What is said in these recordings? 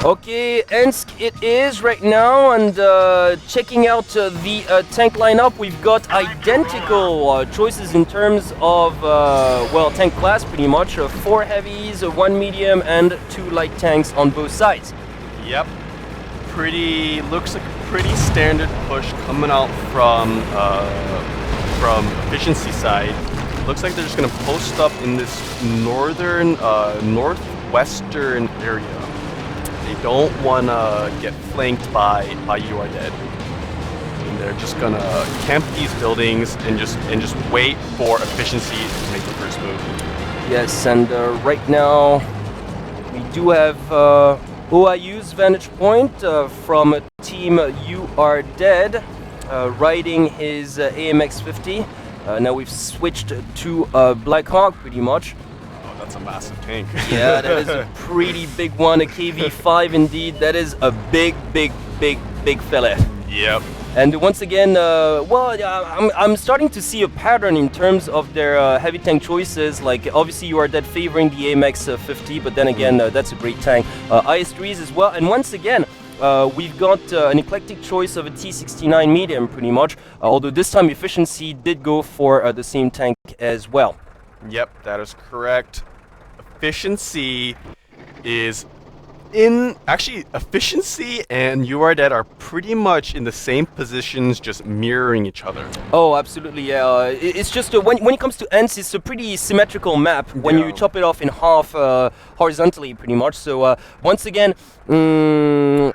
Okay, Ensk it is right now, and checking out the tank lineup, we've got identical choices in terms of, well, tank class pretty much. 4 heavies, 1 medium, and 2 light tanks on both sides. Yep. Looks like a pretty standard push coming out from efficiency side. Looks like they're just going to post up in this northwestern area. They don't want to get flanked by You Are Dead. And they're just gonna camp these buildings and just wait for efficiency to make the first move. Yes, and right now we do have OIU's vantage point from team You Are Dead, riding his AMX 50. Now we've switched to Blackhawk pretty much. That's a massive tank. Yeah, that is a pretty big one, a KV5 indeed. That is a big fella. Yep. And once again, I'm starting to see a pattern in terms of their heavy tank choices. Like, obviously You Are Dead favoring the AMX 50, but then again, that's a great tank. IS-3s as well, and once again, we've got an eclectic choice of a T69 medium pretty much, although this time efficiency did go for the same tank as well. Yep, that is correct. Efficiency and You Are Dead are pretty much in the same positions, just mirroring each other. Oh, absolutely, yeah. It's just when it comes to ends, it's a pretty symmetrical map when you chop it off in half horizontally, pretty much. So once again,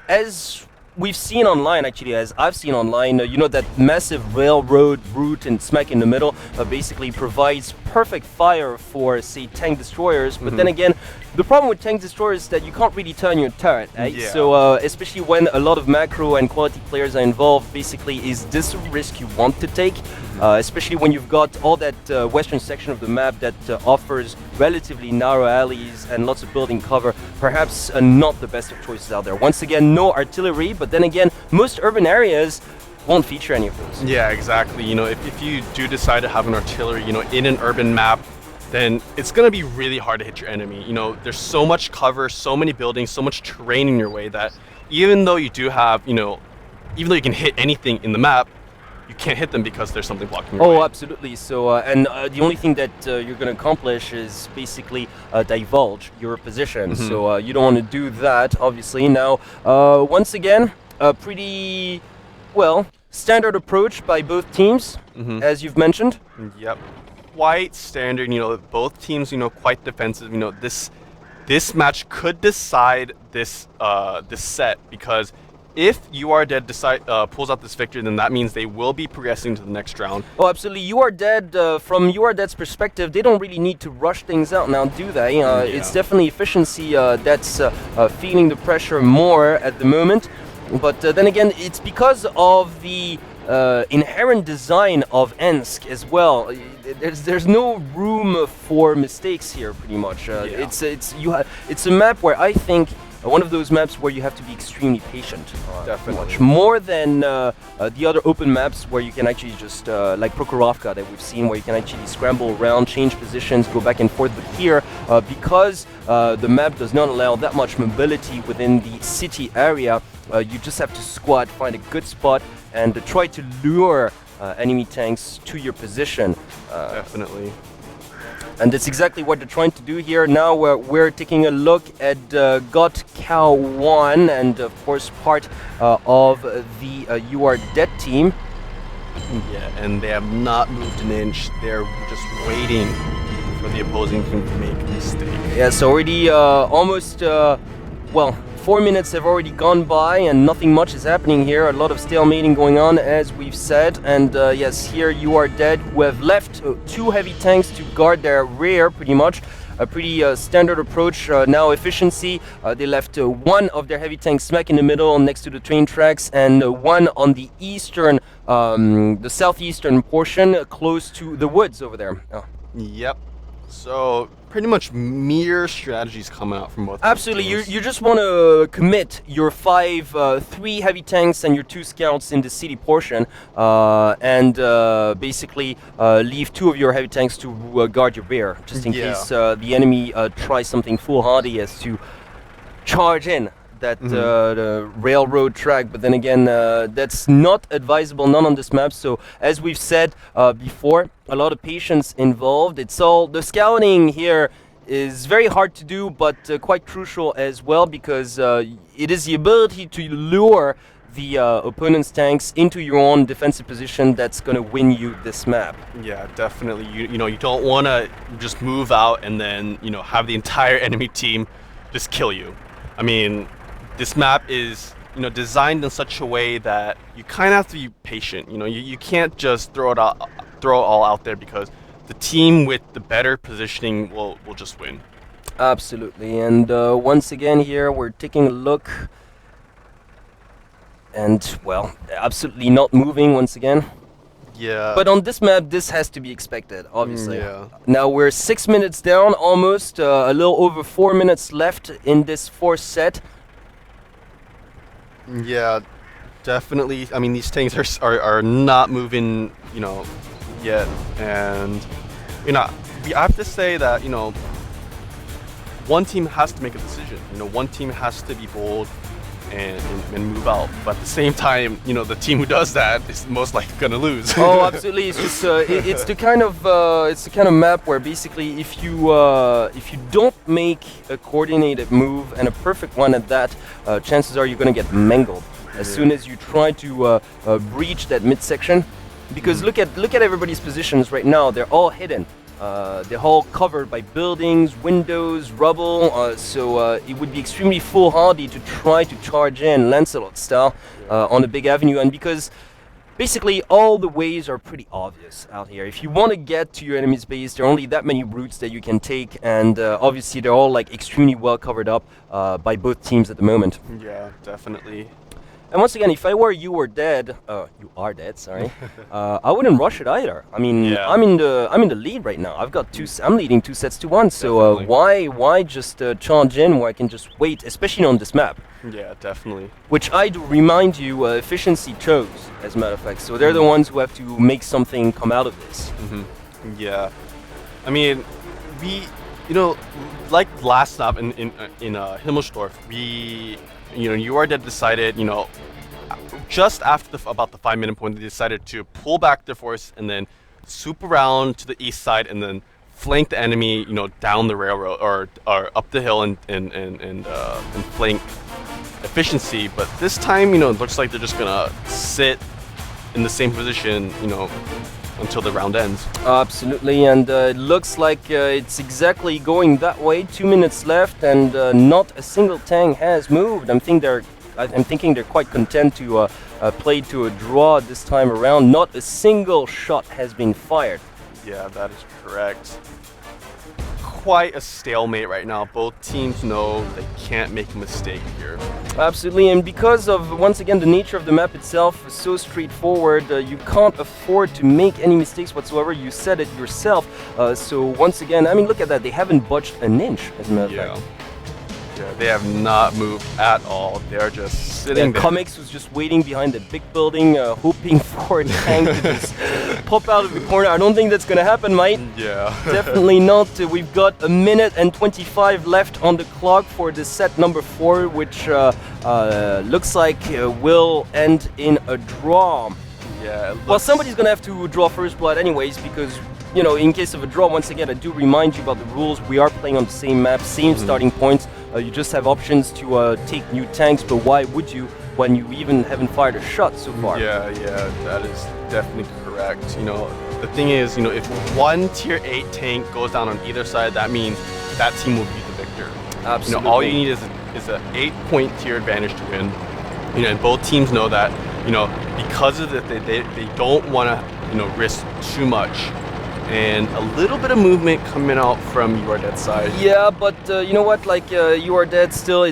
as we've seen online, actually, as I've seen online, you know, that massive railroad route and smack in the middle basically provides perfect fire for, say, tank destroyers. But then again, the problem with tank destroyers is that you can't really turn your turret, right? Yeah. So especially when a lot of macro and quality players are involved, basically, is this a risk you want to take? Especially when you've got all that western section of the map that offers relatively narrow alleys and lots of building cover, perhaps not the best of choices out there. Once again, no artillery, but then again, most urban areas won't feature any of those. Yeah, exactly. You know, if you do decide to have an artillery, you know, in an urban map, then it's going to be really hard to hit your enemy. You know, there's so much cover, so many buildings, so much terrain in your way that even though you do have, you know, even though you can hit anything in the map, you can't hit them because there's something blocking your way. Oh, absolutely. So, and the only thing that you're going to accomplish is basically divulge your position. So you don't want to do that, obviously. Now, once again, a pretty, well, standard approach by both teams, as you've mentioned. Yep. Quite standard, you know, both teams, you know, quite defensive. You know, this match could decide this this set, because if You Are Dead pulls out this victory, then that means they will be progressing to the next round. Oh, absolutely. You Are Dead, from You Are Dead's perspective, they don't really need to rush things out now, do they? It's definitely efficiency that's feeling the pressure more at the moment. But then again, it's because of the inherent design of Ensk as well. There's no room for mistakes here, pretty much. It's a map where I think one of those maps where you have to be extremely patient. Definitely. Much more than the other open maps where you can actually just, like Prokhorovka that we've seen, where you can actually scramble around, change positions, go back and forth. But here, because the map does not allow that much mobility within the city area, you just have to squat, find a good spot, and try to lure enemy tanks to your position. Definitely. And that's exactly what they're trying to do here. Now we're taking a look at Got Cow 1, and of course part of the You Are Dead team. Yeah, and they have not moved an inch. They're just waiting for the opposing team to make a mistake. Yeah, so already almost, 4 minutes have already gone by and nothing much is happening here. A lot of stalemating going on, as we've said. And yes, here You Are Dead, who have left 2 heavy tanks to guard their rear, pretty much. A pretty standard approach. Now efficiency, they left 1 of their heavy tanks smack in the middle next to the train tracks, and 1 on the eastern, the southeastern portion, close to the woods over there. Oh. Yep. So pretty much mirror strategies coming out from both. Absolutely, you just want to commit your 3 heavy tanks and your 2 scouts in the city portion, and basically leave 2 of your heavy tanks to guard your rear, just in case the enemy tries something foolhardy as to charge in that the railroad track, but then again, that's not advisable, none on this map. So as we've said before, a lot of patience involved. It's all the scouting here is very hard to do, but quite crucial as well, because it is the ability to lure the opponent's tanks into your own defensive position that's going to win you this map. Yeah, definitely. You know, you don't want to just move out and then, you know, have the entire enemy team just kill you. I mean, this map is, you know, designed in such a way that you kind of have to be patient. You know, you can't just throw it all out there, because the team with the better positioning will just win. Absolutely. And once again here, we're taking a look. And, well, absolutely not moving once again. Yeah. But on this map, this has to be expected, obviously. Yeah. Now we're 6 minutes down, almost. A little over 4 minutes left in this fourth set. Yeah, definitely. I mean, these tanks are not moving, you know, yet. And, you know, I have to say that, you know, one team has to make a decision. You know, one team has to be bold and move out. But at the same time, you know, the team who does that is most likely going to lose. Oh, absolutely. It's just it's the kind of map where basically if you don't make a coordinated move, and a perfect one at that, chances are you're going to get mangled as soon as you try to breach that midsection. Because look at everybody's positions right now. They're all hidden. They're all covered by buildings, windows, rubble, so it would be extremely foolhardy to try to charge in Lancelot style on a big avenue. And because basically all the ways are pretty obvious out here. If you want to get to your enemy's base, there are only that many routes that you can take, and obviously they're all like extremely well covered up by both teams at the moment. Yeah, definitely. And once again, if I were you or dead, you are dead, sorry. I wouldn't rush it either. I mean, Yeah. I'm in the lead right now. I've got I'm leading 2 sets to 1. So why just charge in where I can just wait, especially on this map? Yeah, definitely. Which I do remind you, efficiency chose, as a matter of fact. So they're the ones who have to make something come out of this. Yeah, I mean, you know, like last stop in Himmelsdorf, URDED decided, you know, just after about the 5 minute point, they decided to pull back their force and then swoop around to the east side and then flank the enemy, you know, down the railroad or up the hill and flank efficiency. But this time, you know, it looks like they're just gonna sit in the same position, you know, until the round ends. Absolutely, and it looks like it's exactly going that way. 2 minutes left, and not a single tank has moved. I'm thinking they're quite content to play to a draw this time around. Not a single shot has been fired. Yeah, that is correct. Quite a stalemate right now. Both teams know they can't make a mistake here. Absolutely, and because of, once again, the nature of the map itself is so straightforward, you can't afford to make any mistakes whatsoever. You said it yourself. So once again, I mean, look at that. They haven't budged an inch, as a matter of fact. Yeah, they have not moved at all. They're just sitting there. Comics was just waiting behind the big building, hoping for a tank to just pop out of the corner. I don't think that's gonna happen, mate. Yeah. Definitely not. We've got 1 minute and 25 left on the clock for the set number 4, which looks like will end in a draw. Yeah. Well, somebody's gonna have to draw first blood anyways, because, you know, in case of a draw, once again, I do remind you about the rules. We are playing on the same map, same starting points. You just have options to take new tanks, but why would you when you even haven't fired a shot so far? Yeah, that is definitely correct. You know, the thing is, you know, if one tier 8 tank goes down on either side, that means that team will be the victor. Absolutely. You know, all you need is an 8-point tier advantage to win. You know, and both teams know that. You know, because of that, they don't want to, you know, risk too much. And a little bit of movement coming out from URDED side. Yeah, but you know what? Like URDED still,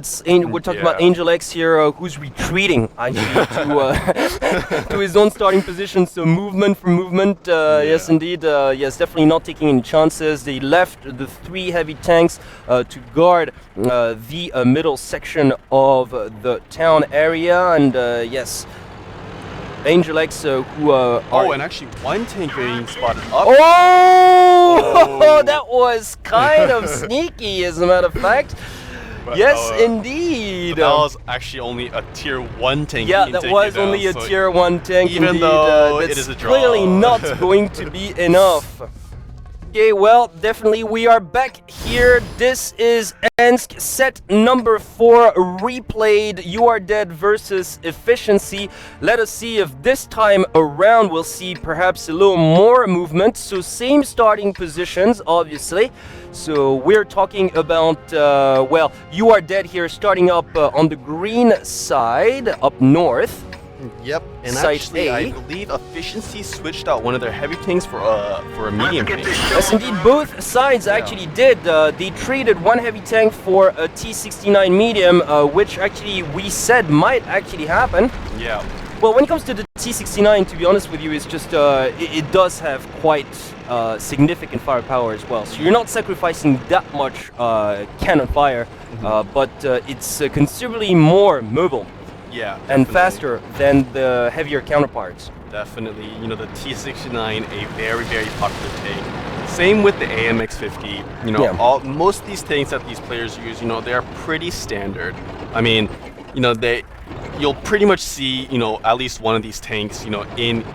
we're talking about Angel X here, who's retreating to his own starting position. So movement for movement. Yes, indeed. Yes, definitely not taking any chances. They left the 3 heavy tanks to guard the middle section of the town area, and yes. Angel X, who are... Oh, and actually one tank being spotted up. Oh! That was kind of sneaky, as a matter of fact. But, yes, indeed. indeed. that was actually only a tier 1 tank. Yeah, that was only a tier 1 tank. Even indeed. though That's it is a draw. clearly not going to be enough. Okay, well, definitely we are back here. This is Ensk set number 4 replayed. You Are Dead versus Efficiency. Let us see if this time around we'll see perhaps a little more movement. So same starting positions, obviously. So we're talking about, well, You Are Dead here starting up on the green side, up north. Yep, and Site actually, A. I believe Efficiency switched out one of their heavy tanks for a medium tank. Yes, indeed, both sides actually did. They traded one heavy tank for a T69 medium, which actually we said might actually happen. Yeah. Well, when it comes to the T69, to be honest with you, it's just it does have quite significant firepower as well. So you're not sacrificing that much cannon fire, but it's considerably more mobile. Yeah, and faster than the heavier counterparts. Definitely, you know, the T69, a very, very popular tank. Same with the AMX50. You know, most of these tanks that these players use, you know, they are pretty standard. I mean, you know, you'll pretty much see, you know, at least one of these tanks, you know, in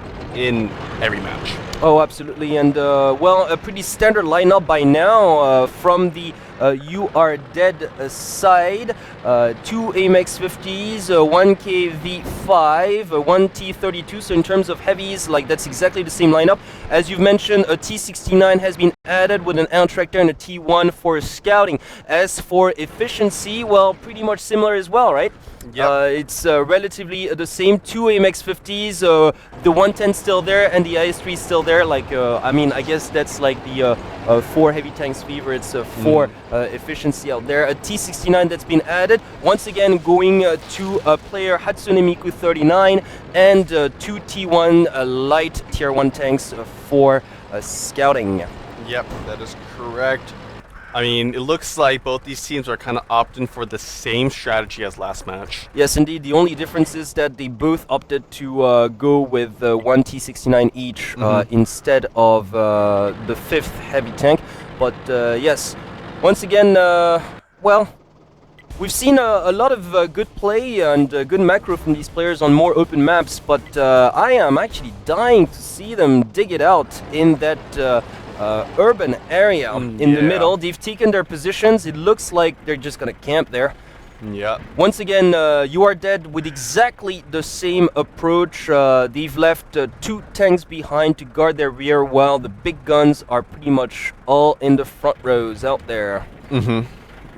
every match. Oh, absolutely, and well, a pretty standard lineup by now from the You Are Dead side. 2 AMX50s, 1 KV5, 1 T32. So in terms of heavies, like that's exactly the same lineup. As you've mentioned, a T69 has been added with an L-Tractor and a T1 for scouting. As for efficiency, well, pretty much similar as well, right? Yeah. It's relatively the same. 2 AMX50s, the 110 still there and the IS-3 still there. Like, I mean, I guess that's like the 4 heavy tanks favorites for efficiency out there. A T69 that's been added. Once again, going to player Hatsune Miku 39 and 2 T1 light tier 1 tanks for scouting. Yep, that is correct. I mean, it looks like both these teams are kind of opting for the same strategy as last match. Yes, indeed. The only difference is that they both opted to go with 1 T69 each instead of the 5th heavy tank. But yes, once again, well, we've seen a lot of good play and good macro from these players on more open maps, but I am actually dying to see them dig it out in that urban area in the middle. They've taken their positions. It looks like they're just gonna camp there. Yeah. Once again, You Are Dead with exactly the same approach. They've left 2 tanks behind to guard their rear, while the big guns are pretty much all in the front rows out there.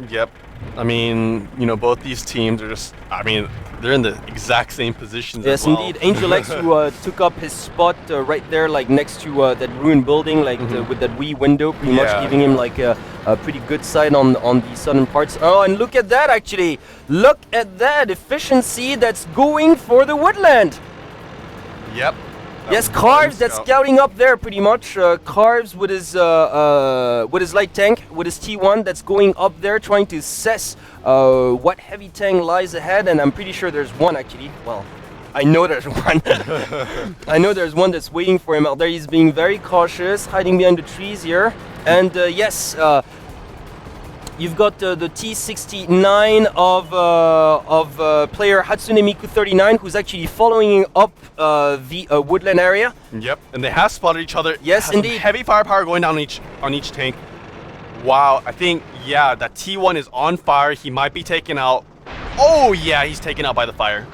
Yep. I mean, you know, both these teams are just, I mean, they're in the exact same positions Yes, as well. indeed. Angel X, who took up his spot right there, like next to that ruined building, like with that wee window, pretty much giving him like a pretty good sight on the southern parts. Oh, and look at that, actually. Look at that efficiency that's going for the woodland. Yep. Yes, Carves, that's scouting up there pretty much. Carves with his light tank, with his T1 that's going up there trying to assess what heavy tank lies ahead, and I'm pretty sure there's one actually. Well, I know there's one. I know there's one that's waiting for him out there. He's being very cautious, hiding behind the trees here. And yes, you've got the T69 of player Hatsune Miku 39, who's actually following up the woodland area. Yep, and they have spotted each other. Yes, indeed. Heavy firepower going down on each tank. Wow, I think, yeah, that T1 is on fire. He might be taken out. Oh, yeah, he's taken out by the fire.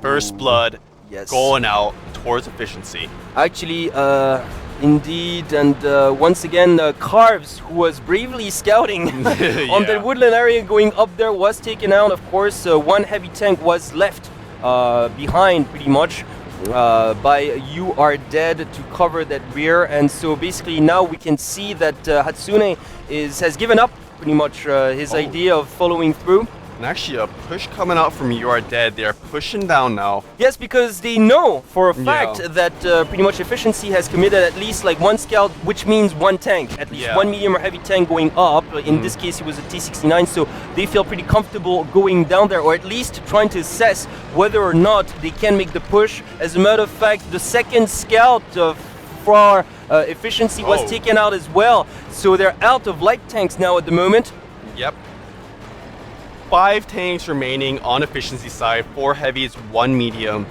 First blood going out towards efficiency. Actually, indeed, and once again, Carves, who was bravely scouting on the woodland area going up there, was taken out. Of course, 1 heavy tank was left behind pretty much by You Are Dead to cover that rear, and so basically now we can see that Hatsune has given up pretty much his idea of following through. And actually a push coming out from You Are Dead. They are pushing down now. Yes, because they know for a fact that pretty much efficiency has committed at least like 1 scout, which means 1 tank, at least 1 medium or heavy tank going up. In this case it was a T69, so they feel pretty comfortable going down there, or at least trying to assess whether or not they can make the push. As a matter of fact, the 2nd scout for efficiency was taken out as well, so they're out of light tanks now at the moment. Yep. 5 tanks remaining on efficiency side, 4 heavies, 1 medium.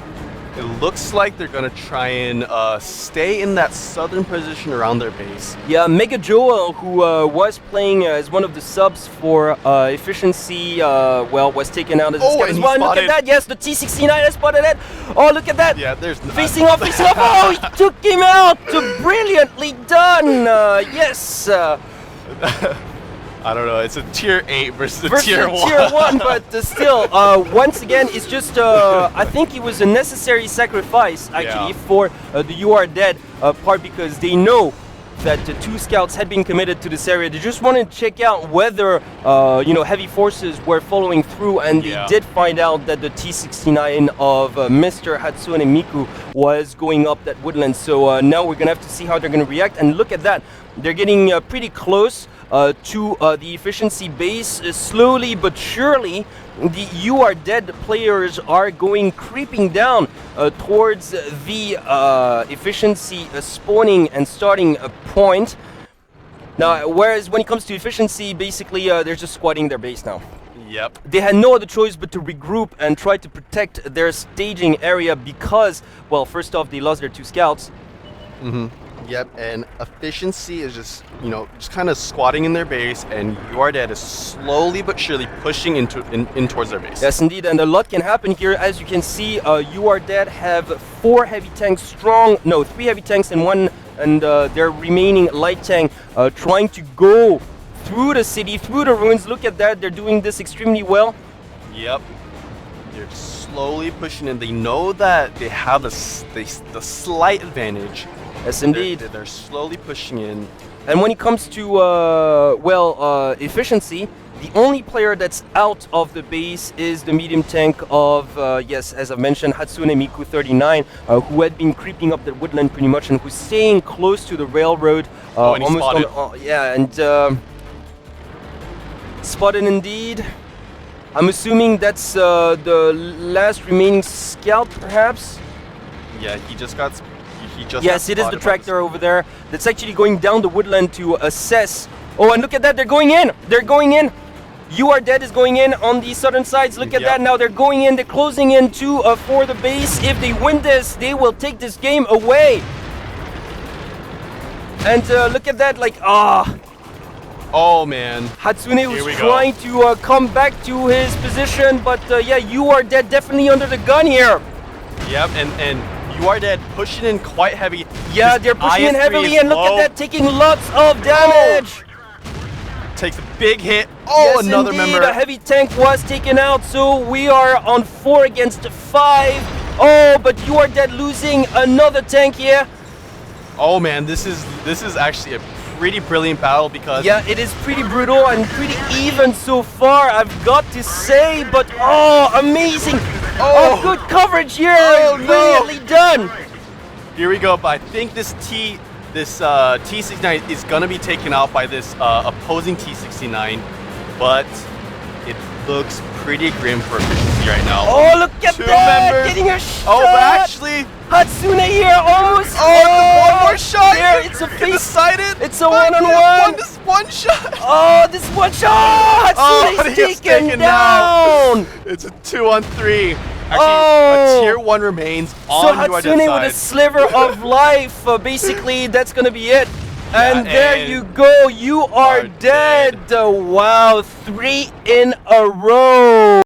It looks like they're gonna try and stay in that southern position around their base. Yeah, Mega Joel, who was playing as one of the subs for efficiency, was taken out as a scout as well. Look at that, yes, the T69 has spotted it. Oh, look at that. Yeah, there's facing off. Oh, he took him out. Brilliantly done. Yes. I don't know. It's a tier 8 versus a tier 1. Tier 1, but still, once again, it's just. I think it was a necessary sacrifice actually for the "You Are Dead" part, because they know that the 2 scouts had been committed to this area. They just wanted to check out whether heavy forces were following through, and they did find out that the T69 of Mr. Hatsune Miku was going up that woodland. So now we're gonna have to see how they're gonna react. And look at that, they're getting pretty close to the efficiency base. Slowly but surely, the "You Are Dead" players are creeping down towards the efficiency spawning and starting point. Now, whereas when it comes to efficiency, basically they're just squatting their base now. Yep. They had no other choice but to regroup and try to protect their staging area because, well, first off, they lost their 2 scouts. Yep, and efficiency is just kind of squatting in their base, and You Are Dead is slowly but surely pushing in towards their base. Yes, indeed, and a lot can happen here. As you can see, You Are Dead have 4 heavy tanks strong, no, 3 heavy tanks and 1, and their remaining light tank trying to go through the city, through the ruins. Look at that, they're doing this extremely well. Yep. They're slowly pushing in. They know that they have the slight advantage. Yes, indeed. They're slowly pushing in. And when it comes to, efficiency, the only player that's out of the base is the medium tank of, yes, as I mentioned, Hatsune Miku 39, who had been creeping up the woodland pretty much and who's staying close to the railroad. And he's almost spotted. Spotted indeed. I'm assuming that's the last remaining scout, perhaps? Yeah, he just got... Yes, it is the tractor over there that's actually going down the woodland to assess. Oh, and look at that, they're going in! They're going in! You Are Dead is going in on the southern sides. Look at that, now they're going in, they're closing in for the base. If they win this, they will take this game away. And look at that, oh man. Hatsune was trying to come back to his position, but You Are Dead definitely under the gun here. Yep, and You Are Dead pushing in quite heavy. Yeah, they're pushing in heavily, and look at that, taking lots of damage. Takes a big hit. Oh, yes, another indeed, member. A heavy tank was taken out, so we are on 4 against 5. Oh, but You Are Dead losing another tank here. Oh man, this is actually a pretty brilliant battle because... Yeah, it is pretty brutal and pretty even so far, I've got to say, but amazing. Oh, good coverage here! Brilliantly done! Here we go, but I think this T69 is gonna be taken out by this opposing T69, but it looks pretty grim for efficiency right now. Oh, look at 2 that! members. Getting a shot! Oh, but actually... Hatsune here, almost! one more shot! There, it's a face! Decided. It's a one-on-one! This one shot! Oh, this one shot! Hatsune's taken down! It's a 2-on-3. Actually, a tier 1 remains on So You Are Dead Hatsune side. with a sliver of life, basically, that's gonna be it. And there you go, You Are Dead! Wow, 3 in a row!